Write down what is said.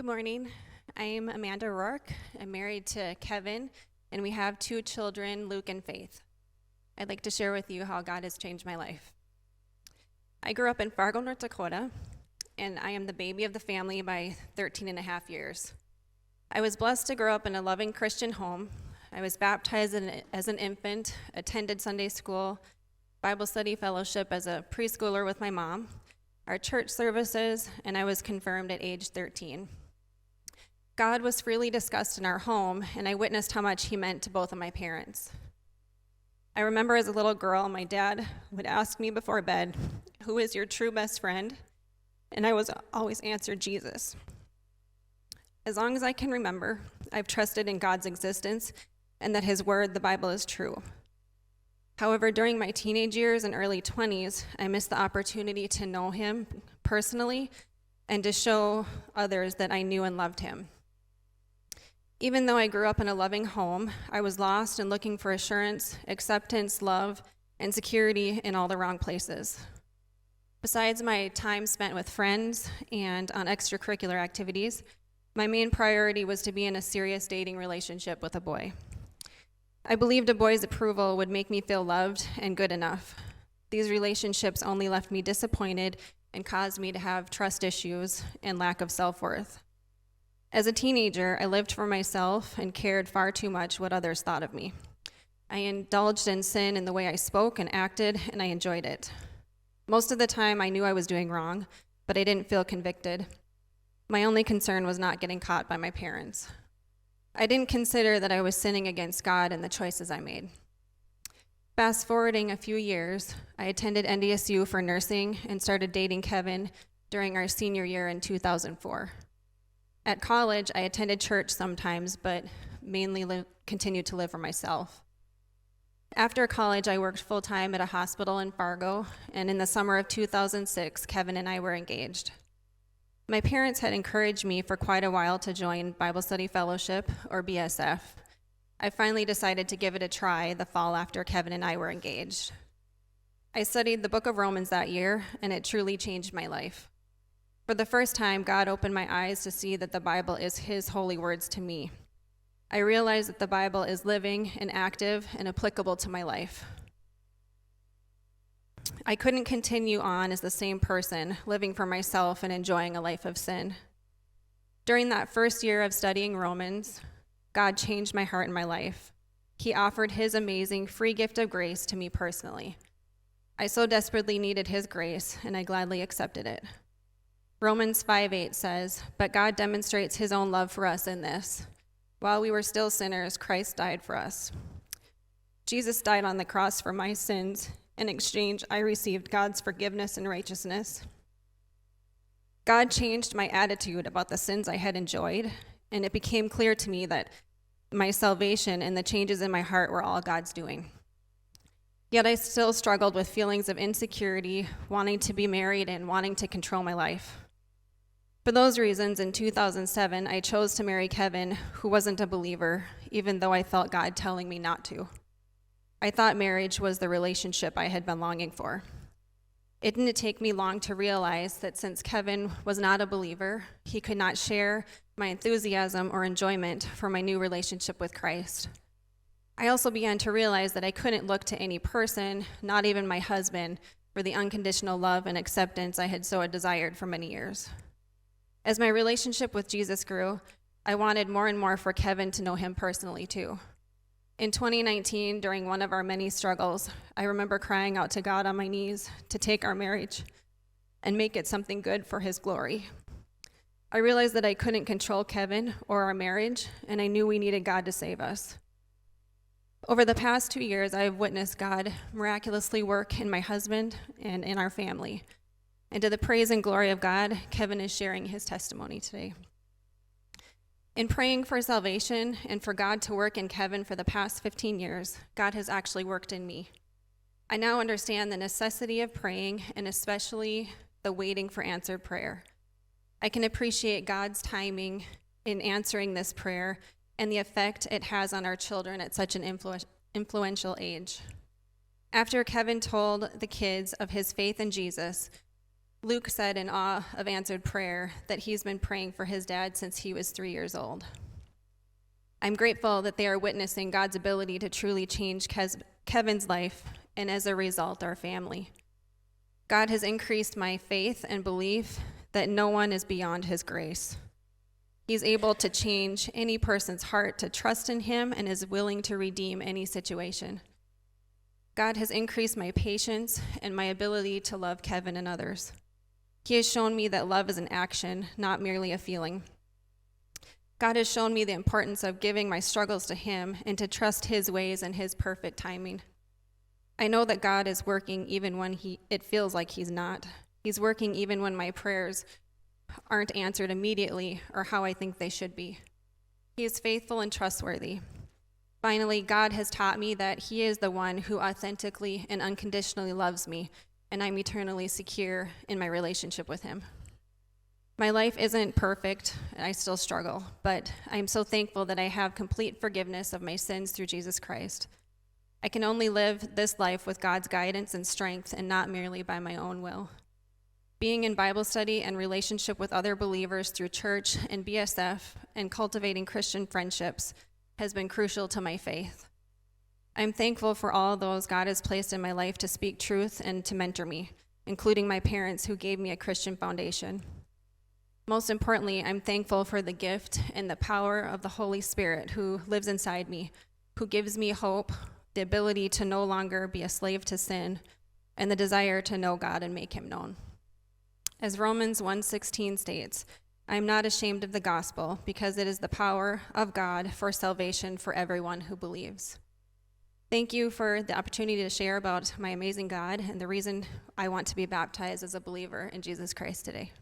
Good morning. I'm Amanda Roark. I'm married to Kevin, and we have 2 children, Luke and Faith. I'd like to share with you how God has changed my life. I grew up in Fargo, North Dakota, and I am the baby of the family by 13 and a half years. I was blessed to grow up in a loving Christian home. I was baptized as an infant, attended Sunday school, Bible study fellowship as a preschooler with my mom, our church services, and I was confirmed at age 13. God was freely discussed in our home, and I witnessed how much he meant to both of my parents. I remember as a little girl, my dad would ask me before bed, "Who is your true best friend?" And I was always answered, "Jesus." As long as I can remember, I've trusted in God's existence and that his word, the Bible, is true. However, during my teenage years and early 20s, I missed the opportunity to know him personally and to show others that I knew and loved him. Even though I grew up in a loving home, I was lost and looking for assurance, acceptance, love, and security in all the wrong places. Besides my time spent with friends and on extracurricular activities, my main priority was to be in a serious dating relationship with a boy. I believed a boy's approval would make me feel loved and good enough. These relationships only left me disappointed and caused me to have trust issues and lack of self-worth. As a teenager, I lived for myself and cared far too much what others thought of me. I indulged in sin in the way I spoke and acted, and I enjoyed it. Most of the time, I knew I was doing wrong, but I didn't feel convicted. My only concern was not getting caught by my parents. I didn't consider that I was sinning against God in the choices I made. Fast forwarding a few years, I attended NDSU for nursing and started dating Kevin during our senior year in 2004. At college, I attended church sometimes, but mainly continued to live for myself. After college, I worked full-time at a hospital in Fargo, and in the summer of 2006, Kevin and I were engaged. My parents had encouraged me for quite a while to join Bible Study Fellowship, or BSF. I finally decided to give it a try the fall after Kevin and I were engaged. I studied the book of Romans that year, and it truly changed my life. For the first time, God opened my eyes to see that the Bible is his holy words to me. I realized that the Bible is living and active and applicable to my life. I couldn't continue on as the same person, living for myself and enjoying a life of sin. During that first year of studying Romans, God changed my heart and my life. He offered his amazing free gift of grace to me personally. I so desperately needed his grace, and I gladly accepted it. Romans 5:8 says, "But God demonstrates his own love for us in this. While we were still sinners, Christ died for us." Jesus died on the cross for my sins. In exchange, I received God's forgiveness and righteousness. God changed my attitude about the sins I had enjoyed, and it became clear to me that my salvation and the changes in my heart were all God's doing. Yet I still struggled with feelings of insecurity, wanting to be married, and wanting to control my life. For those reasons, in 2007, I chose to marry Kevin, who wasn't a believer, even though I felt God telling me not to. I thought marriage was the relationship I had been longing for. It didn't take me long to realize that since Kevin was not a believer, he could not share my enthusiasm or enjoyment for my new relationship with Christ. I also began to realize that I couldn't look to any person, not even my husband, for the unconditional love and acceptance I had so desired for many years. As my relationship with Jesus grew, I wanted more and more for Kevin to know him personally too. In 2019, during one of our many struggles, I remember crying out to God on my knees to take our marriage and make it something good for his glory. I realized that I couldn't control Kevin or our marriage, and I knew we needed God to save us. Over the past 2 years, I have witnessed God miraculously work in my husband and in our family. And to the praise and glory of God, Kevin is sharing his testimony today. In praying for salvation and for God to work in Kevin for the past 15 years, God has actually worked in me. I now understand the necessity of praying, and especially the waiting for answered prayer. I can appreciate God's timing in answering this prayer and the effect it has on our children at such an influential age. After Kevin told the kids of his faith in Jesus, Luke said in awe of answered prayer that he's been praying for his dad since he was 3 years old. I'm grateful that they are witnessing God's ability to truly change Kevin's life, and as a result, our family. God has increased my faith and belief that no one is beyond his grace. He's able to change any person's heart to trust in him and is willing to redeem any situation. God has increased my patience and my ability to love Kevin and others. He has shown me that love is an action, not merely a feeling. God has shown me the importance of giving my struggles to him and to trust his ways and his perfect timing. I know that God is working even when it feels like he's not. He's working even when my prayers aren't answered immediately or how I think they should be. He is faithful and trustworthy. Finally, God has taught me that he is the one who authentically and unconditionally loves me, and I'm eternally secure in my relationship with him. My life isn't perfect, I still struggle, but I'm so thankful that I have complete forgiveness of my sins through Jesus Christ. I can only live this life with God's guidance and strength and not merely by my own will. Being in Bible study and relationship with other believers through church and BSF and cultivating Christian friendships has been crucial to my faith. I'm thankful for all those God has placed in my life to speak truth and to mentor me, including my parents who gave me a Christian foundation. Most importantly, I'm thankful for the gift and the power of the Holy Spirit who lives inside me, who gives me hope, the ability to no longer be a slave to sin, and the desire to know God and make him known. As Romans 1:16 states, I am not ashamed of the gospel because it is the power of God for salvation for everyone who believes. Thank you for the opportunity to share about my amazing God and the reason I want to be baptized as a believer in Jesus Christ today.